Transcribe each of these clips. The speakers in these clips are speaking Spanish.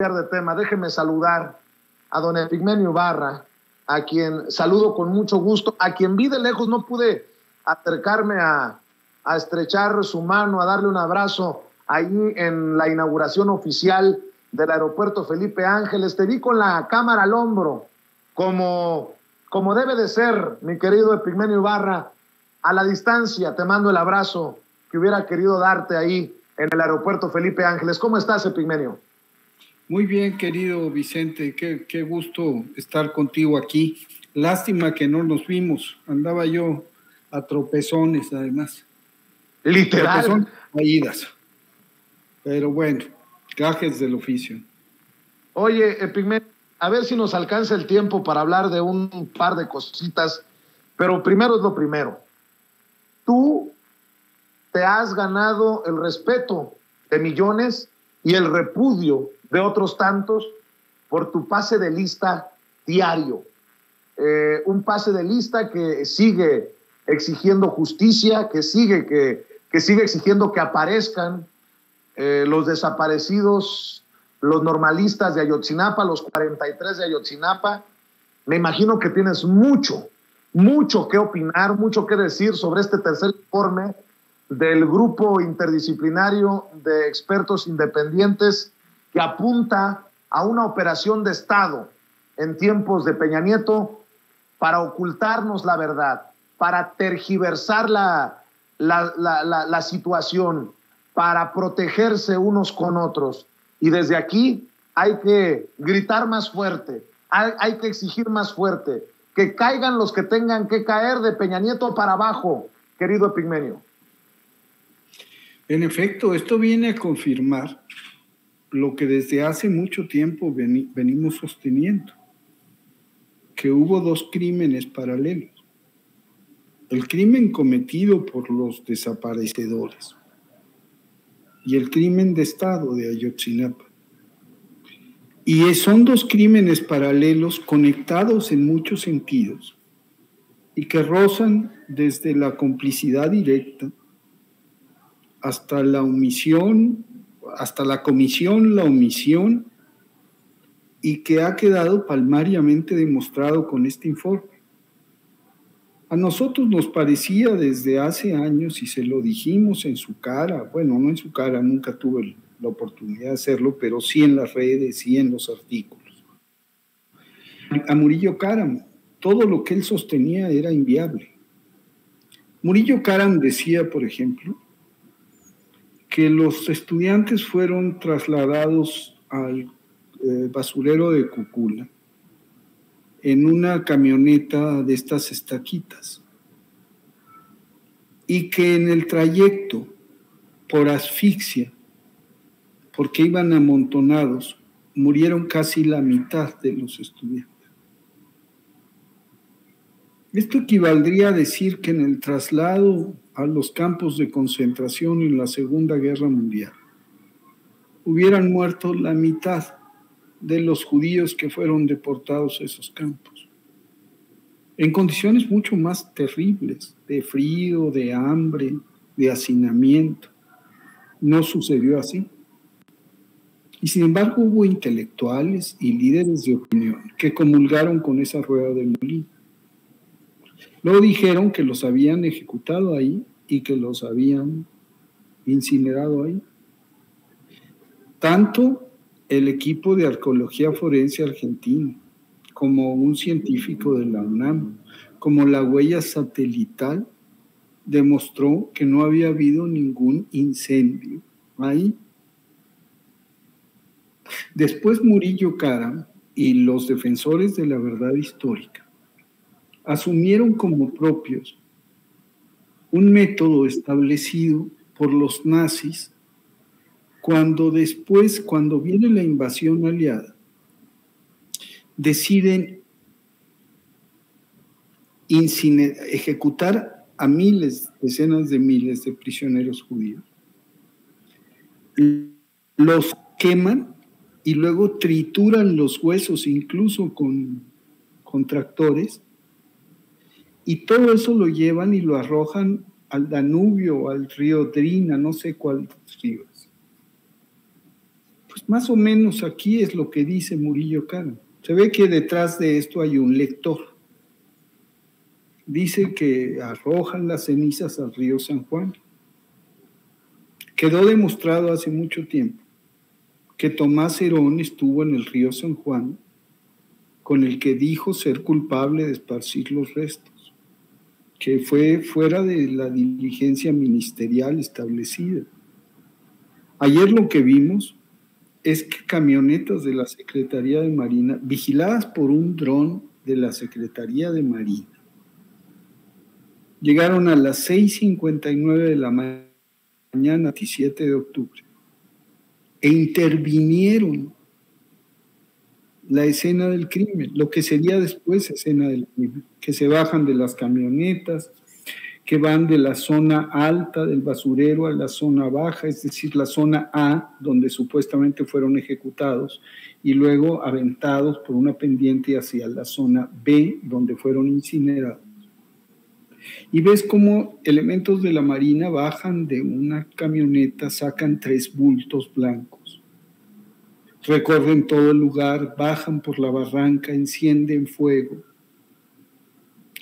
de tema, déjeme saludar a don Epigmenio Ibarra, a quien saludo con mucho gusto, a quien vi de lejos, no pude acercarme a estrechar su mano, a darle un abrazo ahí en la inauguración oficial del aeropuerto Felipe Ángeles. Te vi con la cámara al hombro, como debe de ser, mi querido Epigmenio Ibarra. A la distancia te mando el abrazo que hubiera querido darte ahí en el aeropuerto Felipe Ángeles. ¿Cómo estás, Epigmenio? Muy bien, querido Vicente, qué gusto estar contigo aquí. Lástima que no nos vimos, andaba yo a tropezones además. Literal. Tropezones caídas. Pero bueno, gajes del oficio. Oye, Epigmenio, a ver si nos alcanza el tiempo para hablar de un par de cositas, pero primero es lo primero. Tú te has ganado el respeto de millones y el repudio de otros tantos por tu pase de lista diario. Un pase de lista que sigue exigiendo justicia, que sigue exigiendo que aparezcan los desaparecidos, los normalistas de Ayotzinapa, los 43 de Ayotzinapa. Me imagino que tienes mucho que opinar, mucho que decir sobre este tercer informe del grupo interdisciplinario de expertos independientes que apunta a una operación de Estado en tiempos de Peña Nieto para ocultarnos la verdad, para tergiversar la situación, para protegerse unos con otros. Y desde aquí hay que gritar más fuerte, hay que exigir más fuerte, que caigan los que tengan que caer de Peña Nieto para abajo, querido Epigmenio. En efecto, esto viene a confirmar lo que desde hace mucho tiempo venimos sosteniendo, que hubo dos crímenes paralelos. El crimen cometido por los desaparecedores y el crimen de Estado de Ayotzinapa. Y son dos crímenes paralelos conectados en muchos sentidos y que rozan desde la complicidad directa hasta la omisión, hasta la comisión, la omisión, y que ha quedado palmariamente demostrado con este informe. A nosotros nos parecía desde hace años, y se lo dijimos en su cara, bueno, no en su cara, nunca tuve la oportunidad de hacerlo, pero sí en las redes, sí en los artículos. A Murillo Karam, todo lo que él sostenía era inviable. Murillo Karam decía, por ejemplo, que los estudiantes fueron trasladados al basurero de Cocula en una camioneta de estas estaquitas y que en el trayecto, por asfixia, porque iban amontonados, murieron casi la mitad de los estudiantes. Esto equivaldría a decir que en el traslado a los campos de concentración en la Segunda Guerra Mundial hubieran muerto la mitad de los judíos que fueron deportados a esos campos, en condiciones mucho más terribles, de frío, de hambre, de hacinamiento. No sucedió así. Y sin embargo hubo intelectuales y líderes de opinión que comulgaron con esa rueda de molino. Luego dijeron que los habían ejecutado ahí y que los habían incinerado ahí. Tanto el equipo de arqueología forense argentino, como un científico de la UNAM, como la huella satelital, demostró que no había habido ningún incendio ahí. Después Murillo Karam y los defensores de la verdad histórica asumieron como propios un método establecido por los nazis cuando viene la invasión aliada, deciden ejecutar a decenas de miles de prisioneros judíos. Los queman y luego trituran los huesos, incluso con tractores, y todo eso lo llevan y lo arrojan al Danubio, al río Drina, no sé cuál río es. Pues Más o menos aquí es lo que dice Murillo Karam. Se ve que detrás de esto hay un lector. Dice que arrojan las cenizas al río San Juan. Quedó demostrado hace mucho tiempo que Tomás Herón estuvo en el río San Juan con el que dijo ser culpable de esparcir los restos, que fue fuera de la diligencia ministerial establecida. Ayer lo que vimos es que camionetas de la Secretaría de Marina, vigiladas por un dron de la Secretaría de Marina, llegaron a las 6:59 de la mañana, 17 de octubre, e intervinieron la escena del crimen, lo que sería después escena del crimen, que se bajan de las camionetas, que van de la zona alta del basurero a la zona baja, es decir, la zona A, donde supuestamente fueron ejecutados, y luego aventados por una pendiente hacia la zona B, donde fueron incinerados. Y ves cómo elementos de la Marina bajan de una camioneta, sacan 3 bultos blancos, recorren todo el lugar, bajan por la barranca, encienden fuego.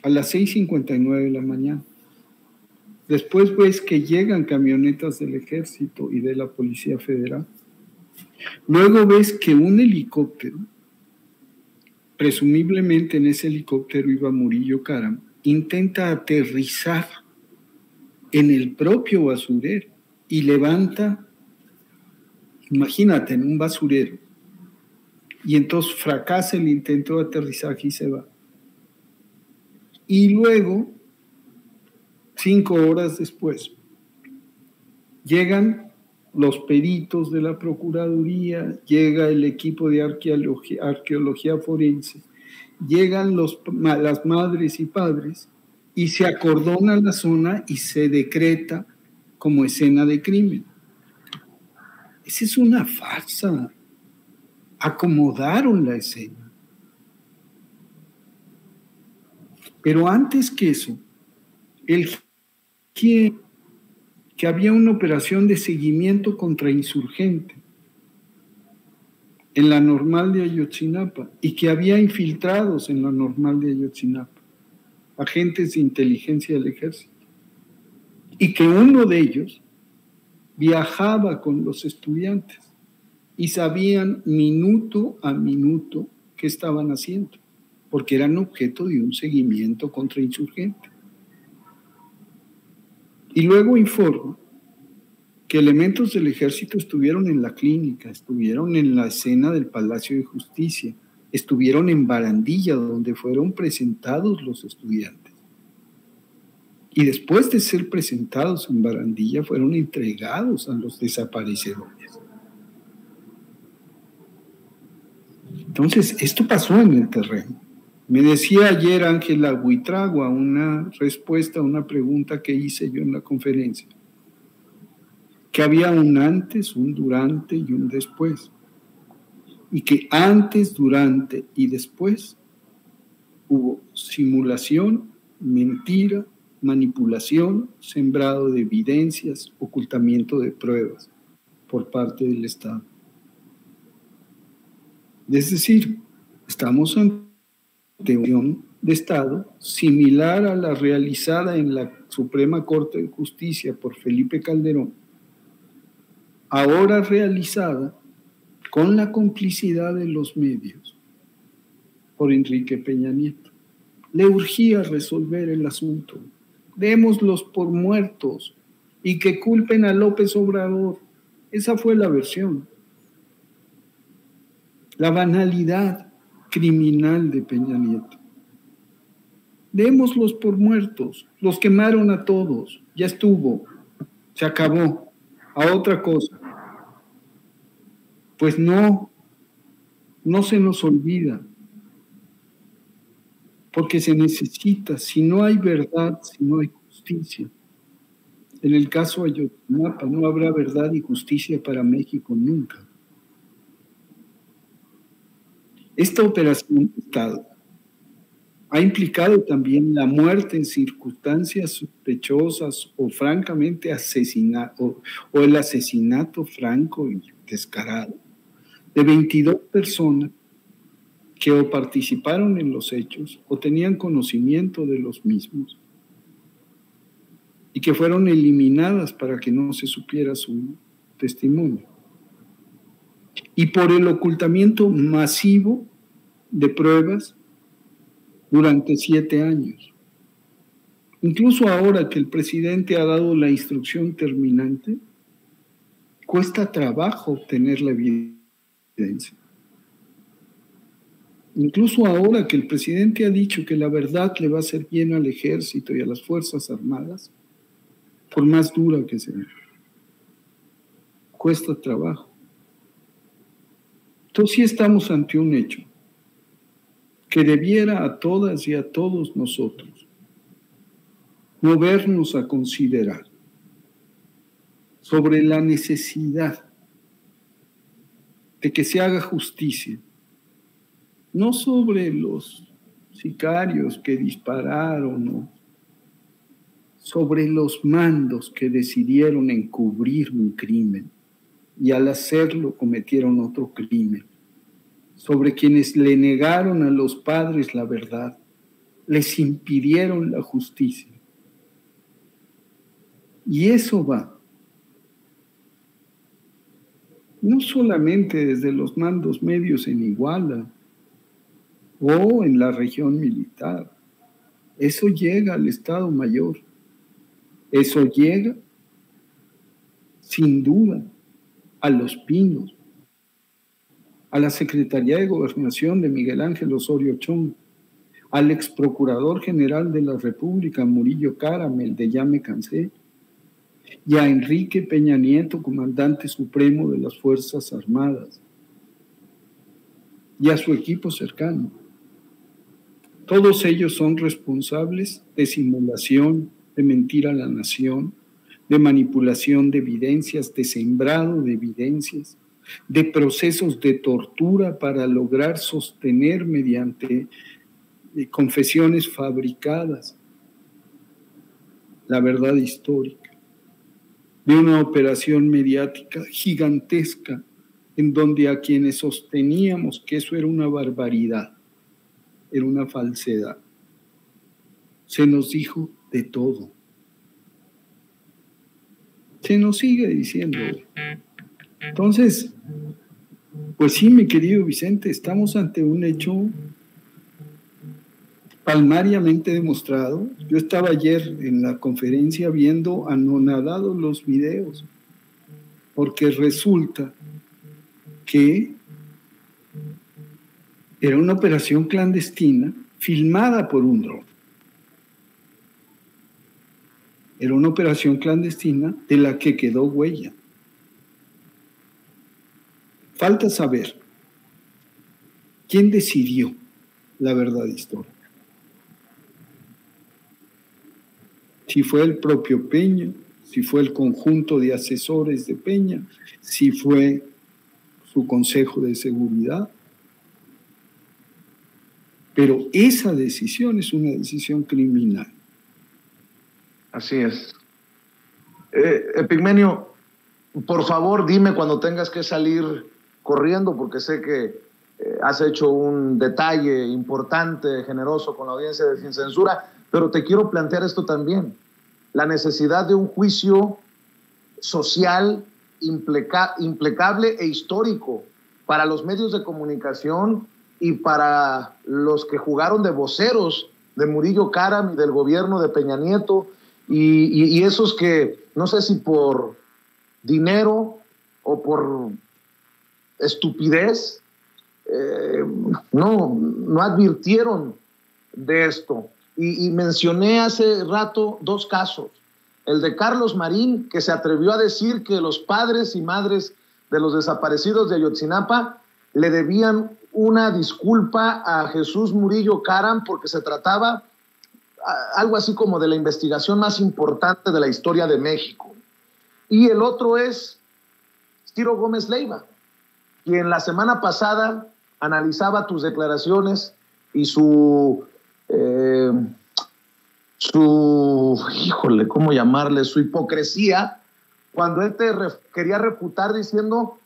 A las 6:59 de la mañana. Después ves que llegan camionetas del Ejército y de la Policía Federal. Luego ves que un helicóptero, presumiblemente en ese helicóptero iba Murillo Karam, intenta aterrizar en el propio basurero y levanta, imagínate, en un basurero, y entonces fracasa el intento de aterrizaje y se va. Y luego, 5 horas después, llegan los peritos de la Procuraduría, llega el equipo de arqueología forense, llegan las madres y padres y se acordona la zona y se decreta como escena de crimen. Esa es una farsa. Acomodaron la escena. Pero antes que eso, que había una operación de seguimiento contra insurgente en la Normal de Ayotzinapa y que había infiltrados en la Normal de Ayotzinapa, agentes de inteligencia del Ejército, y que uno de ellos viajaba con los estudiantes y sabían minuto a minuto qué estaban haciendo, porque eran objeto de un seguimiento contra insurgente. Y luego informa que elementos del Ejército estuvieron en la clínica, estuvieron en la escena del Palacio de Justicia, estuvieron en Barandilla, donde fueron presentados los estudiantes. Y después de ser presentados en Barandilla, fueron entregados a los desaparecedores. Entonces, esto pasó en el terreno. Me decía ayer Ángela Buitragua, una respuesta a una pregunta que hice yo en la conferencia, que había un antes, un durante y un después. Y que antes, durante y después hubo simulación, mentira, manipulación, sembrado de evidencias, ocultamiento de pruebas por parte del Estado. Es decir, estamos ante una acción de Estado similar a la realizada en la Suprema Corte de Justicia por Felipe Calderón, ahora realizada con la complicidad de los medios por Enrique Peña Nieto. Le urgía resolver el asunto. Démoslos por muertos y que culpen a López Obrador. Esa fue la versión. La banalidad criminal de Peña Nieto. Démoslos por muertos. Los quemaron a todos. Ya estuvo. Se acabó. A otra cosa. Pues no se nos olvida. Porque se necesita, si no hay verdad, si no hay justicia. En el caso de Ayotzinapa no habrá verdad y justicia para México nunca. Esta operación de Estado ha implicado también la muerte en circunstancias sospechosas o francamente asesinato, o el asesinato franco y descarado de 22 personas que o participaron en los hechos o tenían conocimiento de los mismos y que fueron eliminadas para que no se supiera su testimonio. Y por el ocultamiento masivo de pruebas durante 7 años. Incluso ahora que el presidente ha dado la instrucción terminante, cuesta trabajo obtener la evidencia. Incluso ahora que el presidente ha dicho que la verdad le va a hacer bien al ejército y a las Fuerzas Armadas, por más dura que sea, cuesta trabajo. Entonces sí estamos ante un hecho que debiera a todas y a todos nosotros movernos a considerar sobre la necesidad de que se haga justicia, no sobre los sicarios que dispararon, no, sobre los mandos que decidieron encubrir un crimen y al hacerlo cometieron otro crimen, sobre quienes le negaron a los padres la verdad, les impidieron la justicia. Y eso va no solamente desde los mandos medios en Iguala o en la región militar, eso llega al Estado Mayor, eso llega sin duda a Los Pinos, a la Secretaría de Gobernación de Miguel Ángel Osorio Chong, al ex procurador general de la República, Murillo Caramel, de Ya me cansé, y a Enrique Peña Nieto, comandante supremo de las Fuerzas Armadas, y a su equipo cercano. Todos ellos son responsables de simulación, de mentir a la nación, de manipulación de evidencias, de sembrado de evidencias, de procesos de tortura para lograr sostener mediante confesiones fabricadas la verdad histórica, de una operación mediática gigantesca en donde a quienes sosteníamos que eso era una barbaridad, era una falsedad, se nos dijo de todo. Se nos sigue diciendo. Entonces, pues sí, mi querido Vicente, estamos ante un hecho palmariamente demostrado. Yo estaba ayer en la conferencia viendo anonadados los videos, porque resulta que era una operación clandestina filmada por un dron. Era una operación clandestina de la que quedó huella. Falta saber quién decidió la verdad histórica. Si fue el propio Peña, si fue el conjunto de asesores de Peña, si fue su Consejo de Seguridad. Pero esa decisión es una decisión criminal. Así es. Epigmenio, por favor, dime cuando tengas que salir corriendo, porque sé que has hecho un detalle importante, generoso con la audiencia de Sin Censura, pero te quiero plantear esto también. La necesidad de un juicio social impecable e histórico para los medios de comunicación y para los que jugaron de voceros de Murillo Karam y del gobierno de Peña Nieto, y esos que, no sé si por dinero o por estupidez, no advirtieron de esto. Y mencioné hace rato 2 casos. El de Carlos Marín, que se atrevió a decir que los padres y madres de los desaparecidos de Ayotzinapa le debían una disculpa a Jesús Murillo Karam porque se trataba algo así como de la investigación más importante de la historia de México. Y el otro es Ciro Gómez Leiva, quien la semana pasada analizaba tus declaraciones y su ¿cómo llamarle? Su hipocresía, cuando él te quería refutar diciendo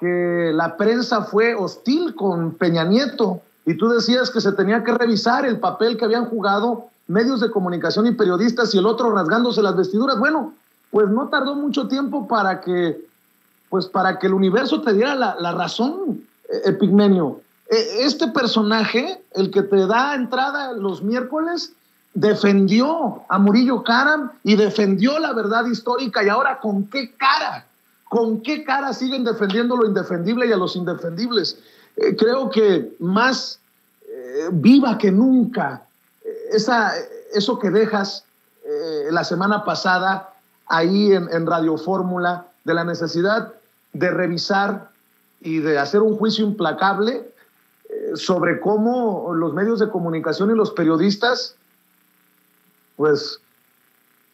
que la prensa fue hostil con Peña Nieto y tú decías que se tenía que revisar el papel que habían jugado medios de comunicación y periodistas y el otro rasgándose las vestiduras. Bueno, pues no tardó mucho tiempo para que el universo te diera la razón, Epigmenio. Este personaje, el que te da entrada los miércoles, defendió a Murillo Karam y defendió la verdad histórica. Y ahora, ¿con qué cara? ¿Con qué cara siguen defendiendo lo indefendible y a los indefendibles? Creo que más viva que nunca eso que dejas la semana pasada ahí en Radio Fórmula, de la necesidad de revisar y de hacer un juicio implacable sobre cómo los medios de comunicación y los periodistas pues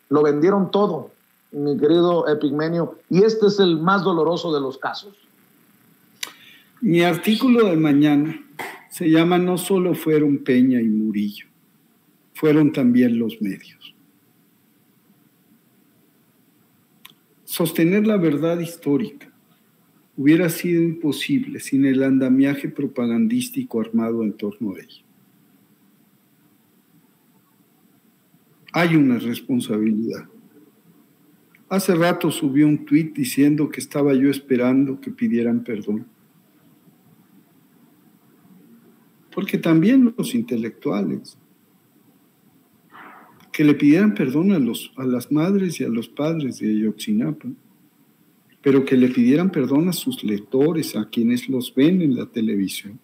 lo vendieron todo, mi querido Epigmenio, y este es el más doloroso de los casos. Mi artículo de mañana se llama No solo fueron Peña y Murillo, fueron también los medios. Sostener la verdad histórica hubiera sido imposible sin el andamiaje propagandístico armado en torno a ella. Hay una responsabilidad. Hace rato subí un tuit diciendo que estaba yo esperando que pidieran perdón. Porque también los intelectuales, que le pidieran perdón a las madres y a los padres de Ayotzinapa, pero que le pidieran perdón a sus lectores, a quienes los ven en la televisión.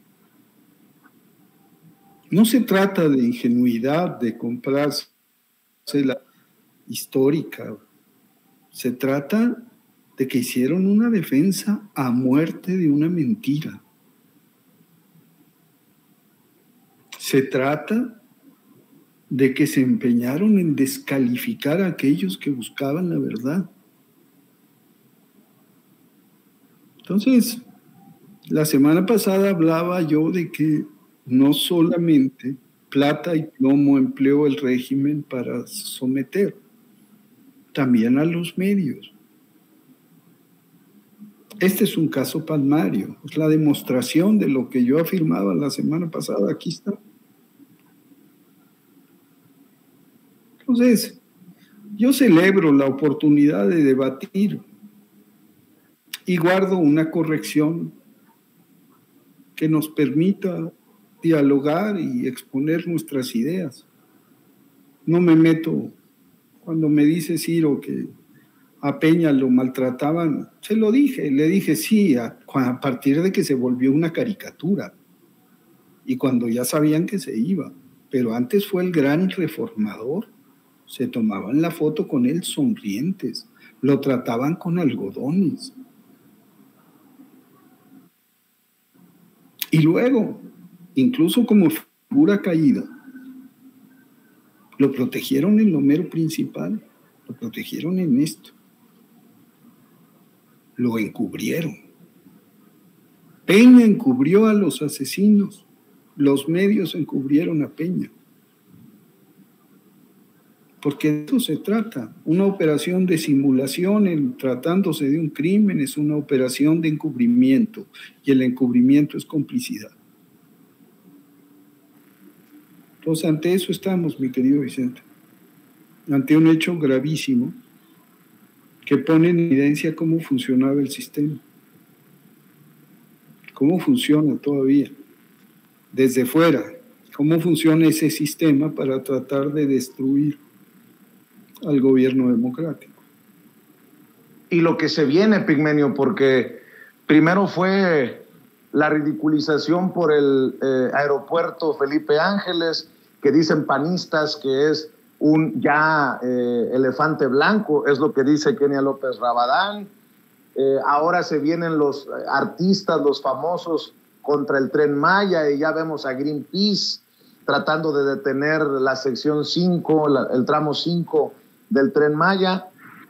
No se trata de ingenuidad, de comprarse la histórica. Se trata de que hicieron una defensa a muerte de una mentira. Se trata de que se empeñaron en descalificar a aquellos que buscaban la verdad. Entonces, la semana pasada hablaba yo de que no solamente plata y plomo empleó el régimen para someter, también a los medios. Este es un caso palmario, es la demostración de lo que yo afirmaba la semana pasada, aquí está. Entonces, yo celebro la oportunidad de debatir y guardo una corrección que nos permita dialogar y exponer nuestras ideas. No me meto, cuando me dice Ciro que a Peña lo maltrataban, se lo dije, le dije sí, a partir de que se volvió una caricatura y cuando ya sabían que se iba, pero antes fue el gran reformador, se tomaban la foto con él sonrientes, lo trataban con algodones. Y luego, incluso como figura caída, lo protegieron en lo mero principal, lo protegieron en esto. Lo encubrieron. Peña encubrió a los asesinos, los medios encubrieron a Peña. Porque de eso se trata. Una operación de simulación tratándose de un crimen es una operación de encubrimiento y el encubrimiento es complicidad. Entonces, ante eso estamos, mi querido Vicente, ante un hecho gravísimo que pone en evidencia cómo funcionaba el sistema, cómo funciona todavía, desde fuera, cómo funciona ese sistema para tratar de destruir al gobierno democrático. Y lo que se viene, Epigmenio, porque primero fue la ridiculización por el aeropuerto Felipe Ángeles, que dicen panistas que es un elefante blanco, es lo que dice Kenia López Rabadán. Ahora se vienen los artistas, los famosos, contra el Tren Maya, y ya vemos a Greenpeace tratando de detener la sección 5, el tramo 5 del Tren Maya,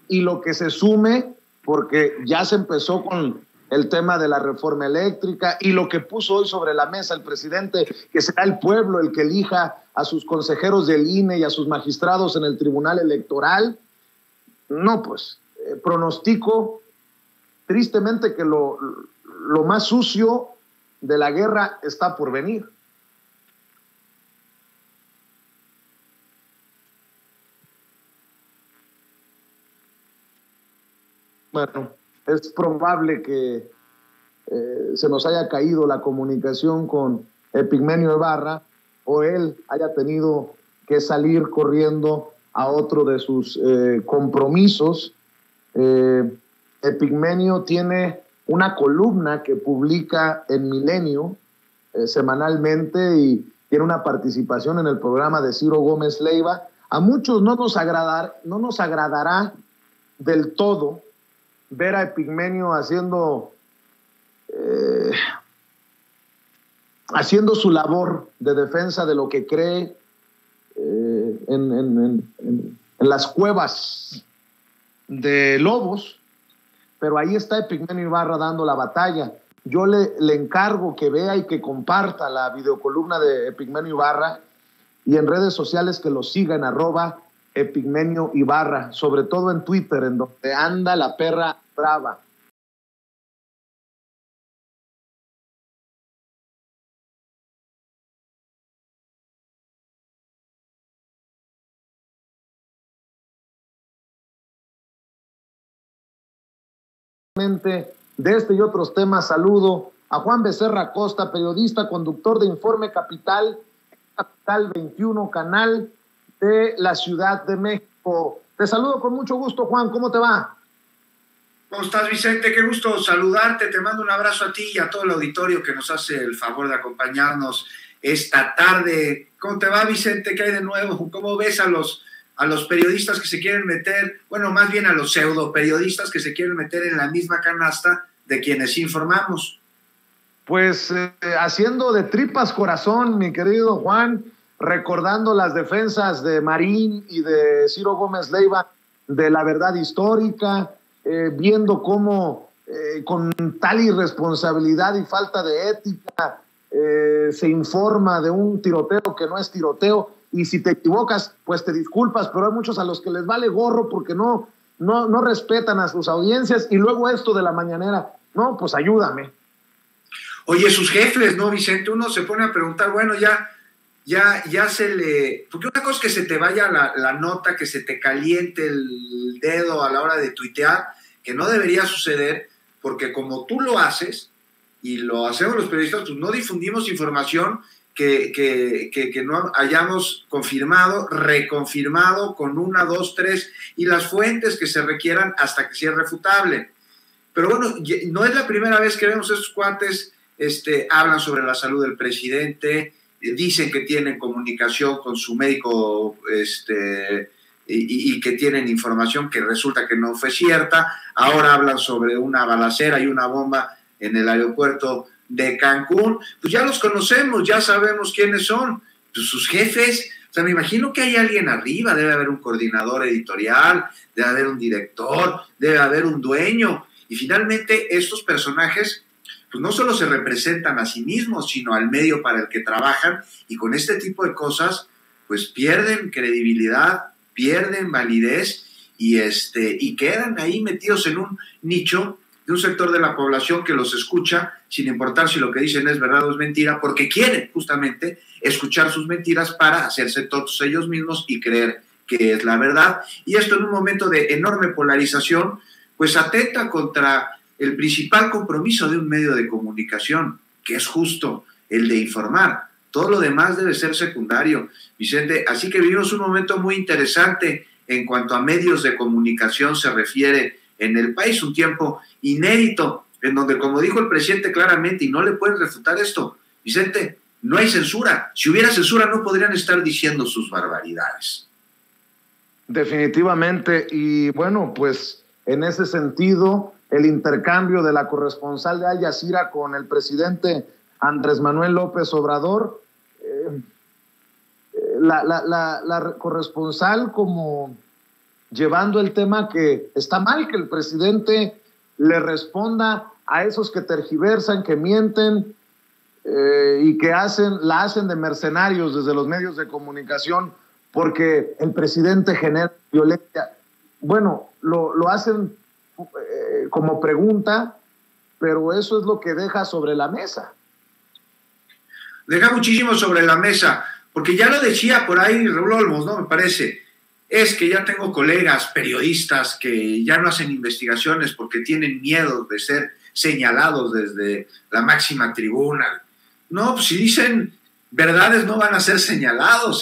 y lo que se sume, porque ya se empezó con el tema de la reforma eléctrica y lo que puso hoy sobre la mesa el presidente, que será el pueblo el que elija a sus consejeros del INE y a sus magistrados en el Tribunal Electoral. No, pues, pronostico tristemente que lo lo más sucio de la guerra está por venir. Bueno, es probable que se nos haya caído la comunicación con Epigmenio Ibarra o él haya tenido que salir corriendo a otro de sus compromisos. Epigmenio tiene una columna que publica en Milenio semanalmente y tiene una participación en el programa de Ciro Gómez Leiva. A muchos no nos agradará del todo ver a Epigmenio haciendo su labor de defensa de lo que cree en las cuevas de lobos, pero ahí está Epigmenio Ibarra dando la batalla. Yo le encargo que vea y que comparta la videocolumna de Epigmenio Ibarra y en redes sociales que lo siga en @Epigmenio Ibarra, sobre todo en Twitter, en donde anda la perra brava. De este y otros temas, saludo a Juan Becerra Costa, periodista, conductor de Informe Capital 21, canal de la Ciudad de México. Te saludo con mucho gusto, Juan, ¿cómo te va? ¿Cómo estás, Vicente? Qué gusto saludarte, te mando un abrazo a ti y a todo el auditorio que nos hace el favor de acompañarnos esta tarde. ¿Cómo te va, Vicente? ¿Qué hay de nuevo? ¿Cómo ves a los periodistas que se quieren meter, bueno, más bien a los pseudo periodistas que se quieren meter en la misma canasta de quienes informamos? Pues haciendo de tripas corazón, mi querido Juan, recordando las defensas de Marín y de Ciro Gómez Leiva de la verdad histórica, viendo cómo con tal irresponsabilidad y falta de ética se informa de un tiroteo que no es tiroteo. Y si te equivocas, pues te disculpas, pero hay muchos a los que les vale gorro porque no respetan a sus audiencias. Y luego esto de la mañanera, no, pues ayúdame. Oye, sus jefes, ¿no, Vicente? Uno se pone a preguntar, bueno, ya se le... Porque una cosa es que se te vaya la nota, que se te caliente el dedo a la hora de tuitear, que no debería suceder, porque como tú lo haces, y lo hacemos los periodistas, pues no difundimos información que no hayamos confirmado, reconfirmado con 1, 2, 3 y las fuentes que se requieran hasta que sea refutable. Pero bueno, no es la primera vez que vemos estos cuates, hablan sobre la salud del presidente, dicen que tienen comunicación con su médico, y que tienen información que resulta que no fue cierta. Ahora hablan sobre una balacera y una bomba en el aeropuerto de Cancún. Pues ya los conocemos, ya sabemos quiénes son, pues sus jefes. O sea, me imagino que hay alguien arriba, debe haber un coordinador editorial, debe haber un director, debe haber un dueño. Y finalmente estos personajes pues no solo se representan a sí mismos, sino al medio para el que trabajan, y con este tipo de cosas pues pierden credibilidad, pierden validez y quedan ahí metidos en un nicho de un sector de la población que los escucha sin importar si lo que dicen es verdad o es mentira, porque quieren justamente escuchar sus mentiras para hacerse tontos ellos mismos y creer que es la verdad. Y esto en un momento de enorme polarización, pues atenta contra el principal compromiso de un medio de comunicación, que es justo el de informar. Todo lo demás debe ser secundario, Vicente. Así que vivimos un momento muy interesante en cuanto a medios de comunicación se refiere en el país, un tiempo inédito, en donde, como dijo el presidente claramente, y no le pueden refutar esto, Vicente, no hay censura. Si hubiera censura no podrían estar diciendo sus barbaridades. Definitivamente, y bueno, pues en ese sentido, el intercambio de la corresponsal de Al Jazeera con el presidente Andrés Manuel López Obrador, la corresponsal como llevando el tema que está mal que el presidente le responda a esos que tergiversan, que mienten y que la hacen de mercenarios desde los medios de comunicación porque el presidente genera violencia. Bueno, lo hacen como pregunta, pero eso es lo que deja sobre la mesa. Deja muchísimo sobre la mesa, porque ya lo decía por ahí Raúl Olmos, ¿no? Me parece, es que ya tengo colegas periodistas que ya no hacen investigaciones porque tienen miedo de ser señalados desde la máxima tribuna. No, pues si dicen verdades no van a ser señalados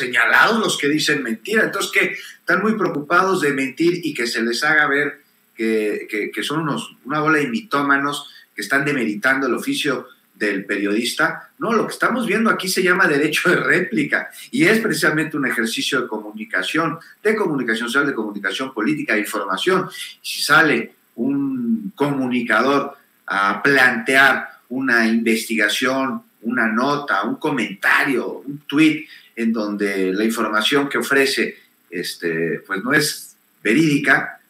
los que dicen mentira. Entonces, que están muy preocupados de mentir y que se les haga ver que son una bola de mitómanos que están demeritando el oficio del periodista. No, lo que estamos viendo aquí se llama derecho de réplica y es precisamente un ejercicio de comunicación social, de comunicación política, de información. Si sale un comunicador a plantear una investigación, una nota, un comentario, un tuit en donde la información que ofrece pues no es verídica,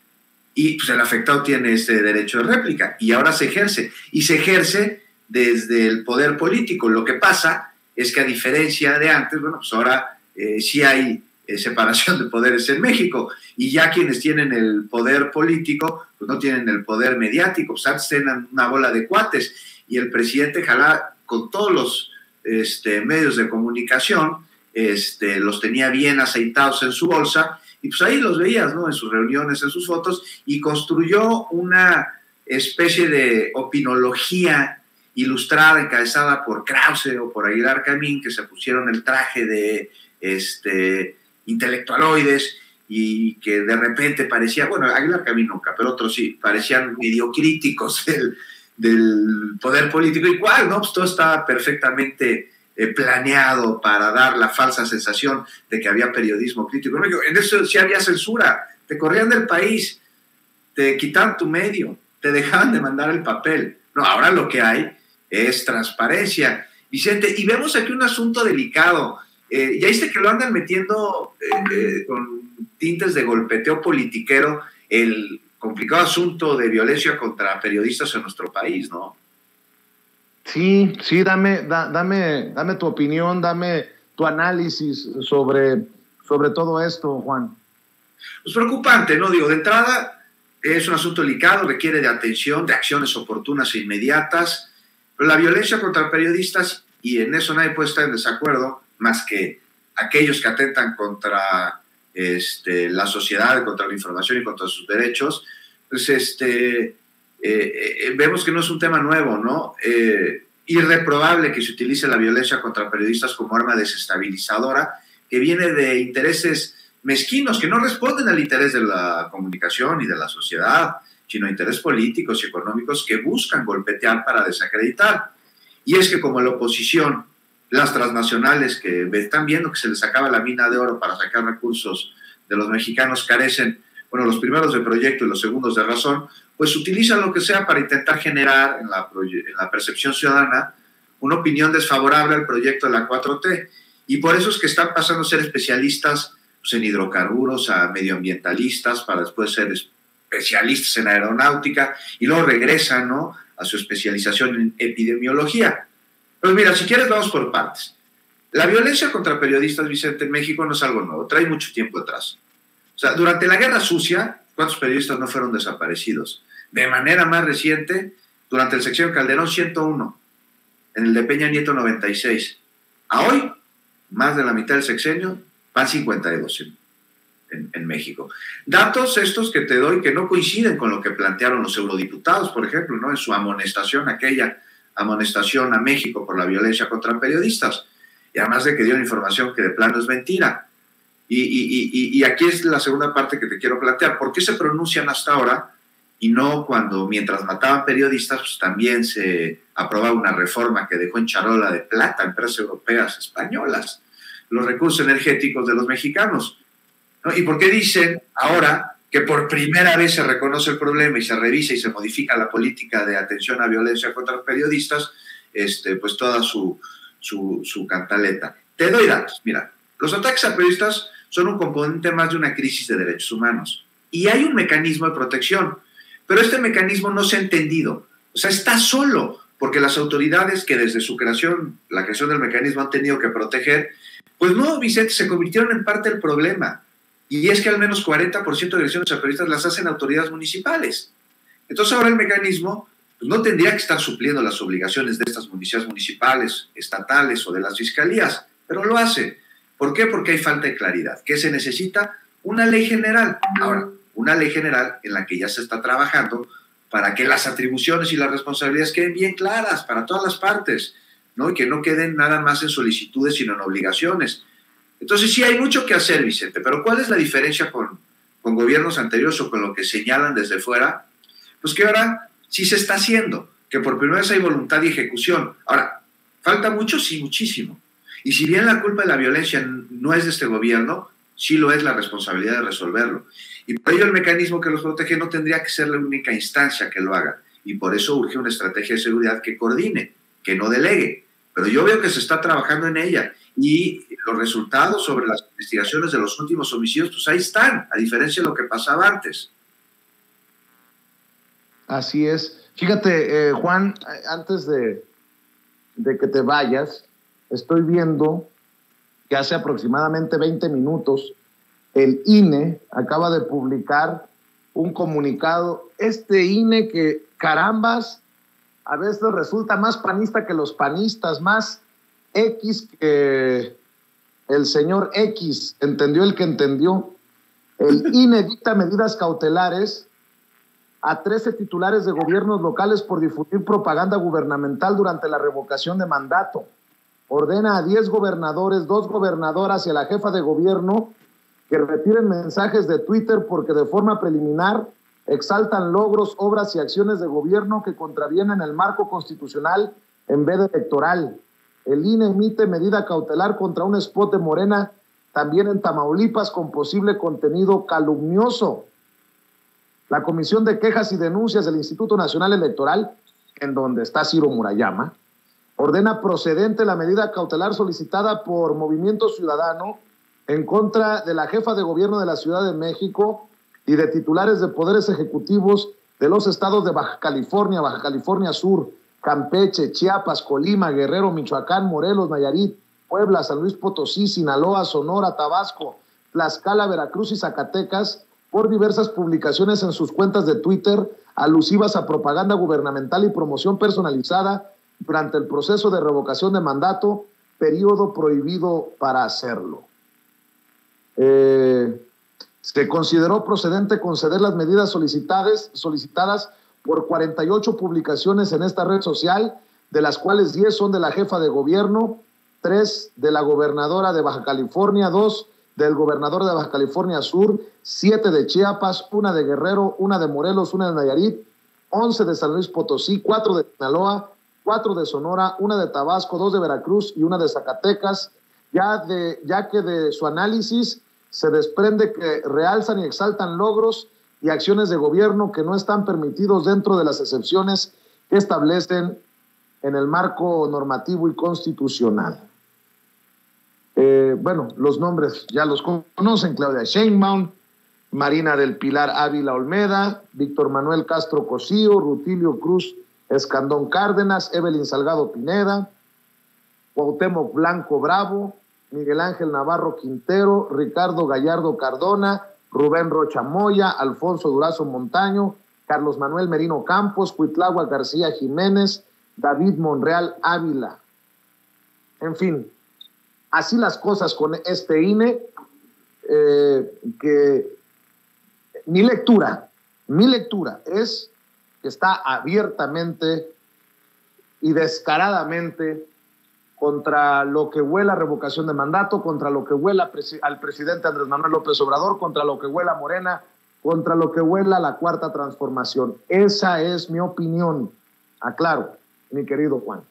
y pues el afectado tiene este derecho de réplica y ahora se ejerce desde el poder político. Lo que pasa es que, a diferencia de antes, bueno, pues ahora sí hay separación de poderes en México, y ya quienes tienen el poder político pues no tienen el poder mediático. Pues antes tenían una bola de cuates y el presidente jalá con todos los medios de comunicación, los tenía bien aceitados en su bolsa, y pues ahí los veías, ¿no? En sus reuniones, en sus fotos, y construyó una especie de opinología ilustrada, encabezada por Krause o por Aguilar Camín, que se pusieron el traje de intelectualoides y que de repente parecía, bueno, Aguilar Camín nunca, pero otros sí, parecían medio críticos del poder político. ¿Y cuál? No, pues todo estaba perfectamente planeado para dar la falsa sensación de que había periodismo crítico. En eso sí había censura, te corrían del país, te quitaban tu medio, te dejaban de mandar el papel. No, ahora lo que hay es transparencia, Vicente, y vemos aquí un asunto delicado. Ya viste que lo andan metiendo con tintes de golpeteo politiquero, el complicado asunto de violencia contra periodistas en nuestro país, ¿no? Sí, dame tu opinión, dame tu análisis sobre todo esto, Juan. Pues preocupante, ¿no? Digo, de entrada es un asunto delicado, requiere de atención, de acciones oportunas e inmediatas, pero la violencia contra periodistas, y en eso nadie puede estar en desacuerdo, más que aquellos que atentan contra la sociedad, contra la información y contra sus derechos, pues vemos que no es un tema nuevo, ¿no? Irreprobable que se utilice la violencia contra periodistas como arma desestabilizadora, que viene de intereses mezquinos, que no responden al interés de la comunicación y de la sociedad, sino a intereses políticos y económicos que buscan golpetear para desacreditar. Y es que, como la oposición, las transnacionales que están viendo que se les acaba la mina de oro para sacar recursos de los mexicanos, carecen, bueno, los primeros de proyecto y los segundos de razón, pues utilizan lo que sea para intentar generar en la percepción ciudadana una opinión desfavorable al proyecto de la 4T. Y por eso es que están pasando a ser especialistas pues, en hidrocarburos, a medioambientalistas, para después ser especialistas en aeronáutica, y luego regresan, ¿no?, a su especialización en epidemiología. Pues mira, si quieres vamos por partes. La violencia contra periodistas, Vicente, en México no es algo nuevo, trae mucho tiempo atrás. O sea, durante la Guerra Sucia, ¿cuántos periodistas no fueron desaparecidos? De manera más reciente, durante el sexenio Calderón, 101, en el de Peña Nieto, 96. A hoy, más de la mitad del sexenio, van 52 en México. Datos estos que te doy que no coinciden con lo que plantearon los eurodiputados, por ejemplo, ¿no?, en su amonestación, aquella amonestación a México por la violencia contra periodistas, y además de que dieron información que de plano es mentira. Y aquí es la segunda parte que te quiero plantear. ¿Por qué se pronuncian hasta ahora y no cuando, mientras mataban periodistas, pues también se aprobaba una reforma que dejó en charola de plata a empresas europeas, españolas, los recursos energéticos de los mexicanos, ¿no? ¿Y por qué dicen ahora que por primera vez se reconoce el problema y se revisa y se modifica la política de atención a violencia contra periodistas, pues toda su cantaleta? Te doy datos. Mira, los ataques a periodistas son un componente más de una crisis de derechos humanos y hay un mecanismo de protección, pero este mecanismo no se ha entendido. O sea, está solo, porque las autoridades que desde su creación, la creación del mecanismo, han tenido que proteger, pues no, Vicente, se convirtieron en parte del problema. Y es que al menos 40% de agresiones a periodistas las hacen autoridades municipales. Entonces ahora el mecanismo pues no tendría que estar supliendo las obligaciones de estas policías municipales, estatales o de las fiscalías, pero lo hace. ¿Por qué? Porque hay falta de claridad. ¿Qué se necesita? Una ley general. Ahora, una ley general en la que ya se está trabajando para que las atribuciones y las responsabilidades queden bien claras para todas las partes, ¿no? Y que no queden nada más en solicitudes, sino en obligaciones. Entonces sí hay mucho que hacer, Vicente, pero ¿cuál es la diferencia con gobiernos anteriores o con lo que señalan desde fuera? Pues que ahora sí se está haciendo, que por primera vez hay voluntad y ejecución. Ahora, ¿falta mucho? Sí, muchísimo. Y si bien la culpa de la violencia no es de este gobierno, sí lo es la responsabilidad de resolverlo. Y por ello el mecanismo que los protege no tendría que ser la única instancia que lo haga. Y por eso urge una estrategia de seguridad que coordine, que no delegue. Pero yo veo que se está trabajando en ella. Y los resultados sobre las investigaciones de los últimos homicidios, pues ahí están, a diferencia de lo que pasaba antes. Así es. Fíjate, Juan, antes de que te vayas, estoy viendo que hace aproximadamente 20 minutos el INE acaba de publicar un comunicado. Este INE que, carambas, a veces resulta más panista que los panistas, más X que el señor X, entendió el que entendió. El INE dicta medidas cautelares a 13 titulares de gobiernos locales por difundir propaganda gubernamental durante la revocación de mandato. Ordena a 10 gobernadores, 2 gobernadoras y a la jefa de gobierno que retiren mensajes de Twitter porque de forma preliminar exaltan logros, obras y acciones de gobierno que contravienen el marco constitucional en vez de electoral. El INE emite medida cautelar contra un spot de Morena, también en Tamaulipas, con posible contenido calumnioso. La Comisión de Quejas y Denuncias del Instituto Nacional Electoral, en donde está Ciro Murayama, ordena procedente la medida cautelar solicitada por Movimiento Ciudadano en contra de la jefa de gobierno de la Ciudad de México y de titulares de poderes ejecutivos de los estados de Baja California Sur, Campeche, Chiapas, Colima, Guerrero, Michoacán, Morelos, Nayarit, Puebla, San Luis Potosí, Sinaloa, Sonora, Tabasco, Tlaxcala, Veracruz y Zacatecas por diversas publicaciones en sus cuentas de Twitter alusivas a propaganda gubernamental y promoción personalizada durante el proceso de revocación de mandato, periodo prohibido para hacerlo. Se consideró procedente conceder las medidas solicitadas por 48 publicaciones en esta red social, de las cuales 10 son de la jefa de gobierno, 3 de la gobernadora de Baja California, 2 del gobernador de Baja California Sur, 7 de Chiapas, 1 de Guerrero, 1 de Morelos, 1 de Nayarit, 11 de San Luis Potosí, 4 de Sinaloa, 4 de Sonora, 1 de Tabasco, 2 de Veracruz y 1 de Zacatecas, ya que de su análisis se desprende que realzan y exaltan logros y acciones de gobierno que no están permitidos dentro de las excepciones que establecen en el marco normativo y constitucional. Bueno, los nombres ya los conocen: Claudia Sheinbaum, Marina del Pilar Ávila Olmeda, Víctor Manuel Castro Cosío, Rutilio Cruz Escandón Cárdenas, Evelyn Salgado Pineda, Cuauhtémoc Blanco Bravo, Miguel Ángel Navarro Quintero, Ricardo Gallardo Cardona, Rubén Rocha Moya, Alfonso Durazo Montaño, Carlos Manuel Merino Campos, Cuitláhuac García Jiménez, David Monreal Ávila. En fin, así las cosas con este INE, que mi lectura es que está abiertamente y descaradamente contra lo que huela a revocación de mandato, contra lo que huela al presidente Andrés Manuel López Obrador, contra lo que huela a Morena, contra lo que huela a la Cuarta Transformación. Esa es mi opinión. Aclaro, mi querido Juan.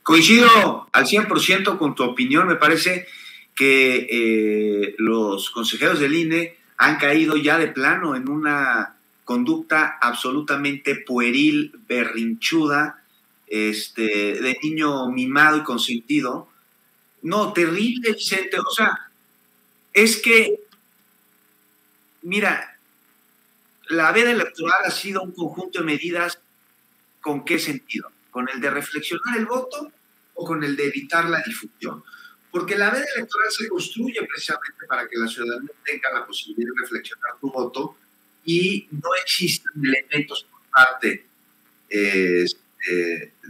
Coincido al 100% con tu opinión. Me parece que los consejeros del INE han caído ya de plano en una conducta absolutamente pueril, berrinchuda, de niño mimado y consentido. No, terrible, Vicente. O sea, es que, mira, la veda electoral ha sido un conjunto de medidas. ¿Con qué sentido? ¿Con el de reflexionar el voto o con el de evitar la difusión? Porque la veda electoral se construye precisamente para que la ciudadanía tenga la posibilidad de reflexionar su voto y no existen elementos por parte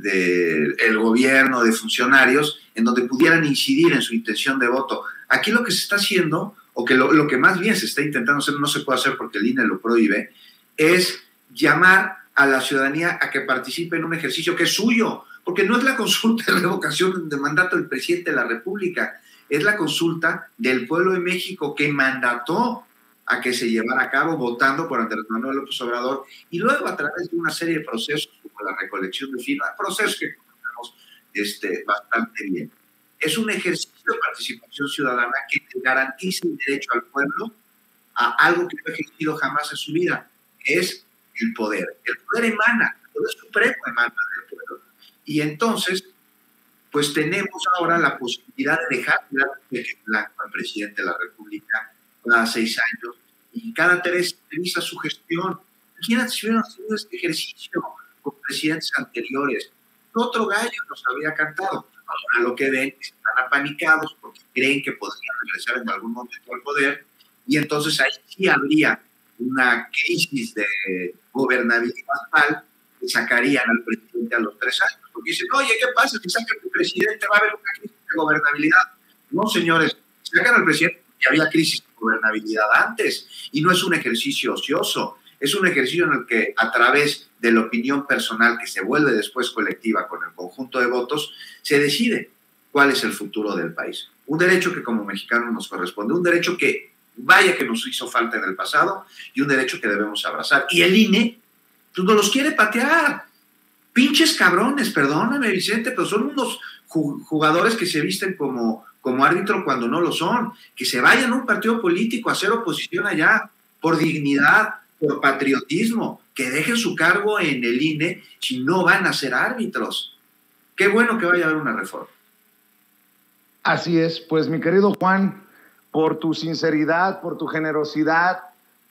del gobierno, de funcionarios, en donde pudieran incidir en su intención de voto. Aquí lo que se está haciendo, o que lo que más bien se está intentando hacer, no se puede hacer porque el INE lo prohíbe, es llamar a la ciudadanía a que participe en un ejercicio que es suyo, porque no es la consulta de revocación de mandato del presidente de la República, es la consulta del pueblo de México que mandató a que se llevara a cabo votando por Andrés Manuel López Obrador, y luego a través de una serie de procesos como la recolección de firmas, procesos que conocemos bastante bien. Es un ejercicio de participación ciudadana que te garantiza el derecho al pueblo a algo que no ha ejercido jamás en su vida, que es el poder. El poder emana, el poder supremo emana del pueblo. Y entonces, pues tenemos ahora la posibilidad de dejar al presidente de la República cada 6 años, y cada 3 revisa su gestión. ¿Quiénes estuvieron haciendo este ejercicio con presidentes anteriores? Otro gallo nos había cantado. Ahora lo que ven es que están apanicados porque creen que podrían regresar en algún momento al poder, y entonces ahí sí habría una crisis de gobernabilidad tal que sacarían al presidente a los 3 años. Porque dicen, oye, ¿qué pasa? Si sacan al presidente va a haber una crisis de gobernabilidad. No, señores, sacan al presidente porque había crisis de gobernabilidad antes, y no es un ejercicio ocioso, es un ejercicio en el que a través de la opinión personal que se vuelve después colectiva con el conjunto de votos, se decide cuál es el futuro del país. Un derecho que como mexicanos nos corresponde, un derecho que vaya que nos hizo falta en el pasado, y un derecho que debemos abrazar. Y el INE, pues nos los quiere patear. Pinches cabrones, perdóname, Vicente, pero son unos jugadores que se visten como árbitro cuando no lo son. Que se vayan a un partido político a hacer oposición allá, por dignidad, por patriotismo, que dejen su cargo en el INE si no van a ser árbitros. Qué bueno que vaya a haber una reforma. Así es, pues mi querido Juan, por tu sinceridad, por tu generosidad,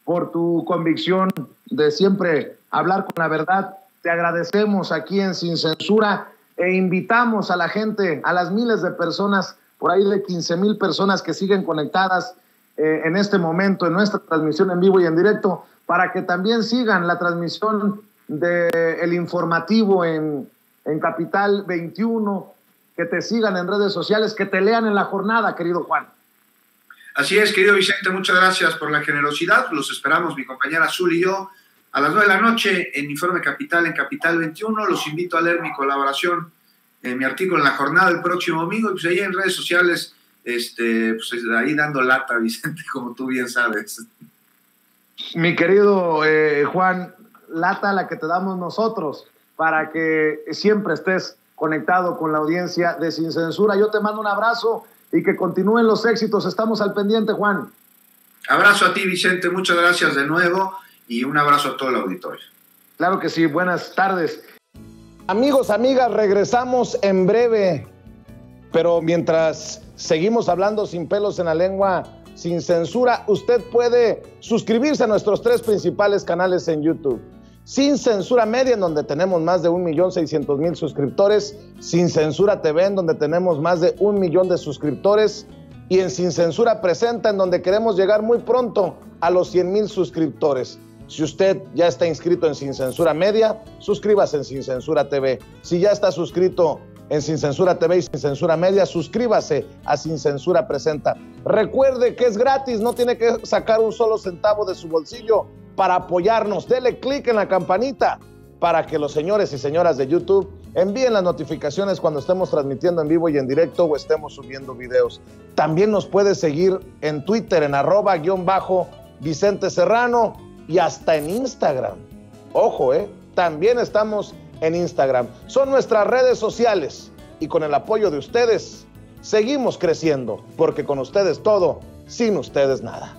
por tu convicción de siempre hablar con la verdad, te agradecemos aquí en Sin Censura, e invitamos a la gente, a las miles de personas, por ahí de 15,000 personas que siguen conectadas en este momento en nuestra transmisión en vivo y en directo, para que también sigan la transmisión del informativo en Capital 21, que te sigan en redes sociales, que te lean en la jornada, querido Juan. Así es, querido Vicente, muchas gracias por la generosidad. Los esperamos, mi compañera Azul y yo, a las 9 de la noche en Informe Capital, en Capital 21. Los invito a leer mi colaboración, mi artículo en la jornada del próximo domingo, y pues ahí en redes sociales, pues ahí dando lata, Vicente, como tú bien sabes. Mi querido Juan, lata la que te damos nosotros, para que siempre estés conectado con la audiencia de Sin Censura. Yo te mando un abrazo y que continúen los éxitos. Estamos al pendiente, Juan. Abrazo a ti, Vicente. Muchas gracias de nuevo, y un abrazo a todo el auditorio. Claro que sí. Buenas tardes. Amigos, amigas, regresamos en breve. Pero mientras seguimos hablando sin pelos en la lengua, sin censura, usted puede suscribirse a nuestros 3 principales canales en YouTube. Sin Censura Media, en donde tenemos más de 1,600,000 suscriptores. Sin Censura TV, en donde tenemos más de 1 millón de suscriptores. Y en Sin Censura Presenta, en donde queremos llegar muy pronto a los 100,000 suscriptores. Si usted ya está inscrito en Sin Censura Media, suscríbase en Sin Censura TV. Si ya está suscrito en Sin Censura TV y Sin Censura Media, suscríbase a Sin Censura Presenta. Recuerde que es gratis, no tiene que sacar un solo centavo de su bolsillo para apoyarnos. Dele clic en la campanita para que los señores y señoras de YouTube envíen las notificaciones cuando estemos transmitiendo en vivo y en directo o estemos subiendo videos. También nos puede seguir en Twitter en @_Vicente Serrano, y hasta en Instagram. Ojo, también estamos en Instagram. Son nuestras redes sociales, y con el apoyo de ustedes seguimos creciendo, porque con ustedes todo, sin ustedes nada.